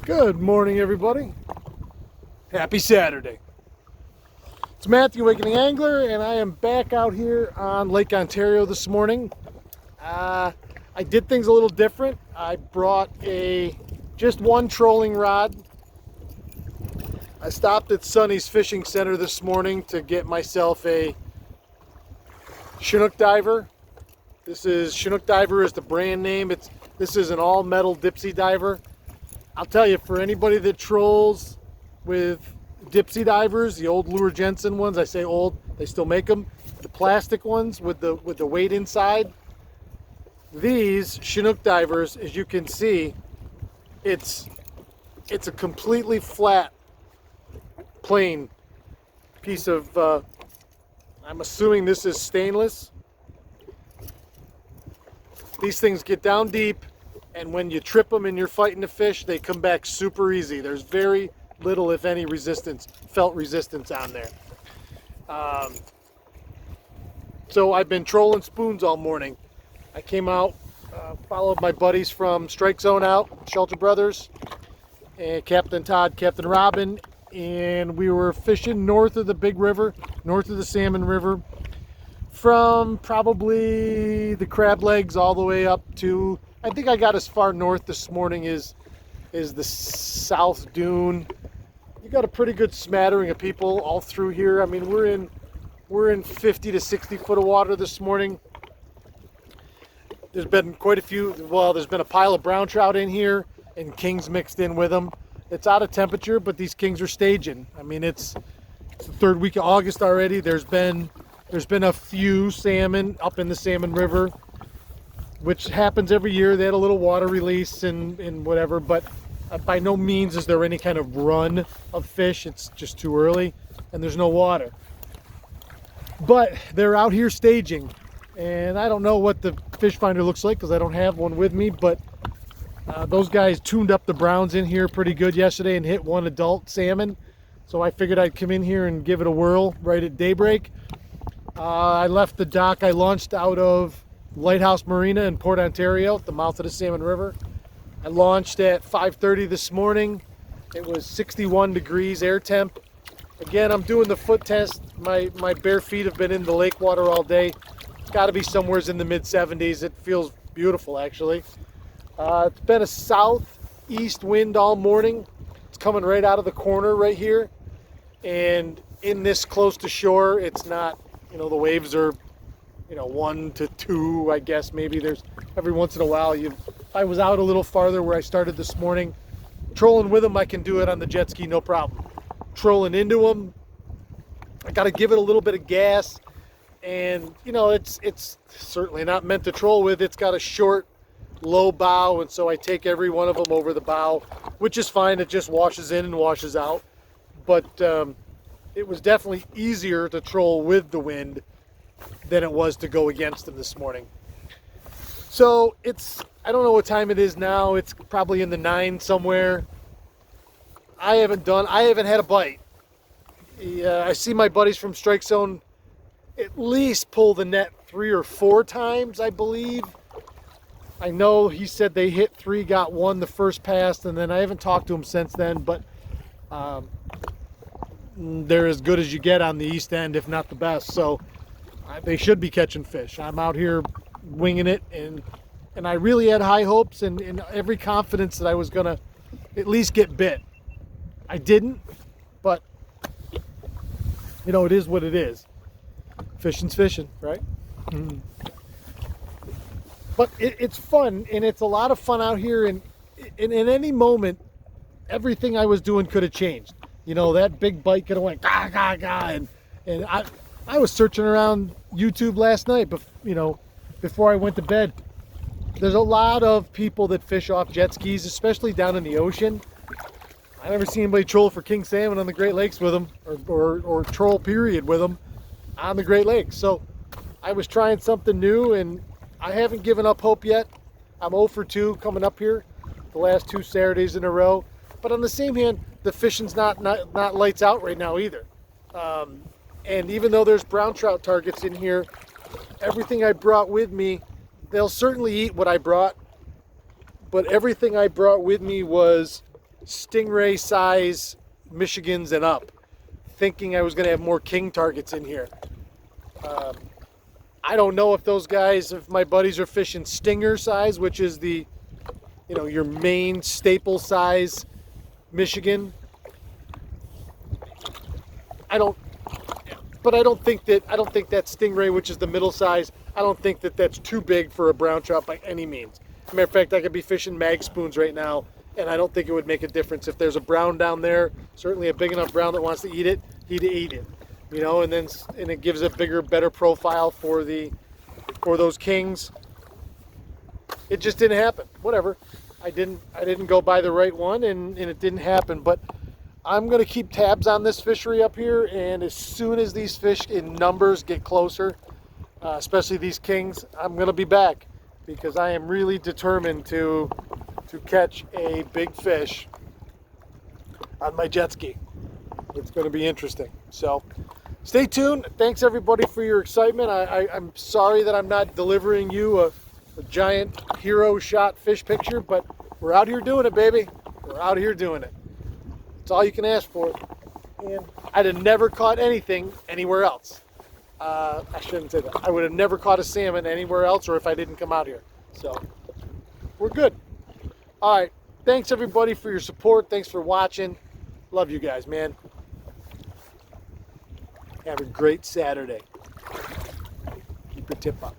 Good morning, everybody. Happy Saturday. It's Matthew, Awakening Angler, and I am back out here on Lake Ontario this morning. I did things a little different. I brought just one trolling rod. I stopped at Sonny's Fishing Center this morning to get myself a CHINOOK diver. CHINOOK diver is the brand name. This is an all-metal dipsy diver. I'll tell you, for anybody that trolls with dipsy divers, the old Lure Jensen ones, I say old, they still make them, the plastic ones with the weight inside. These CHINOOK divers, as you can see, it's a completely flat, plain piece of, I'm assuming this is stainless. These things get down deep, and when you trip them and you're fighting the fish, they come back super easy. There's very little, if any, felt resistance on there. So I've been trolling spoons all morning. I came out, followed my buddies from Strike Zone out, Shelter Brothers, and Captain Todd, Captain Robin, and we were fishing north of the big river, north of the Salmon River, from probably the Crab Legs all the way up to, I think I got as far north this morning as the South Dune. You got a pretty good smattering of people all through here. I mean, we're in 50 to 60 foot of water this morning. There's been quite a few, well, there's been a pile of brown trout in here and kings mixed in with them. It's out of temperature, but these kings are staging. I mean, it's the third week of August already. There's been a few salmon up in the Salmon River, which happens every year. They had a little water release and whatever, but by no means is there any kind of run of fish. It's just too early and there's no water. But they're out here staging, and I don't know what the fish finder looks like because I don't have one with me, but those guys tuned up the browns in here pretty good yesterday and hit one adult salmon. So I figured I'd come in here and give it a whirl right at daybreak. I left the dock. I launched out of Lighthouse Marina in Port Ontario at the mouth of the Salmon River. I launched at 5:30 this morning. It was 61 degrees air temp. Again, I'm doing the foot test. My bare feet have been in the lake water all day. It's got to be somewhere in the mid 70s. It feels beautiful, actually. It's been a southeast wind all morning. It's coming right out of the corner right here. And in this close to shore, it's not, the waves are 1 to 2, I guess. Maybe there's every once in a while. If I was out a little farther where I started this morning, trolling with them, I can do it on the jet ski, no problem. Trolling into them, I got to give it a little bit of gas, and it's certainly not meant to troll with. It's got a short, low bow, and so I take every one of them over the bow, which is fine. It just washes in and washes out. But it was definitely easier to troll with the wind than it was to go against them this morning. So I don't know what time it is now. It's probably in the 9 somewhere. I haven't had a bite. I see my buddies from Strike Zone at least pull the net 3 or 4 times, I believe. I know he said they hit 3, got 1 the first pass, and then I haven't talked to him since then, but they're as good as you get on the east end, if not the best. So they should be catching fish. I'm out here winging it, and I really had high hopes and every confidence that I was gonna at least get bit. I didn't, but it is what it is. Fishing's fishing, right? Mm-hmm. But it's fun, and it's a lot of fun out here, and in any moment, everything I was doing could have changed. That big bite could have went gah, gah, gah, and I was searching around YouTube last night, before I went to bed. There's a lot of people that fish off jet skis, especially down in the ocean. I never seen anybody troll for king salmon on the Great Lakes with them, or troll period with them on the Great Lakes. So I was trying something new, and I haven't given up hope yet. I'm 0 for 2 coming up here the last 2 Saturdays in a row. But on the same hand, the fishing's not lights out right now either. And even though there's brown trout targets in here, everything I brought with me, they'll certainly eat what I brought, but everything I brought with me was stingray size Michigans and up, thinking I was going to have more king targets in here. I don't know if those guys, if my buddies are fishing stinger size, which is the, you know, your main staple size Michigan. I don't think that stingray, which is the middle size, I don't think that that's too big for a brown trout by any means. As a matter of fact, I could be fishing mag spoons right now, and I don't think it would make a difference. If there's a brown down there, certainly a big enough brown that wants to eat it, he'd eat it. You know, and it gives a bigger, better profile for those kings. It just didn't happen. Whatever. I didn't go buy the right one, and it didn't happen. But I'm gonna keep tabs on this fishery up here, and as soon as these fish in numbers get closer, especially these kings, I'm gonna be back, because I am really determined to catch a big fish on my jet ski. It's going to be interesting. So stay tuned. Thanks everybody for your excitement. I'm sorry that I'm not delivering you a giant hero shot fish picture, but we're out here doing it, baby. We're out here doing it. It's all you can ask for. And I'd have never caught anything anywhere else. I shouldn't say that. I would have never caught a salmon anywhere else, or if I didn't come out here. So we're good. All right. Thanks everybody for your support. Thanks for watching. Love you guys, man. Have a great Saturday. Keep your tip up.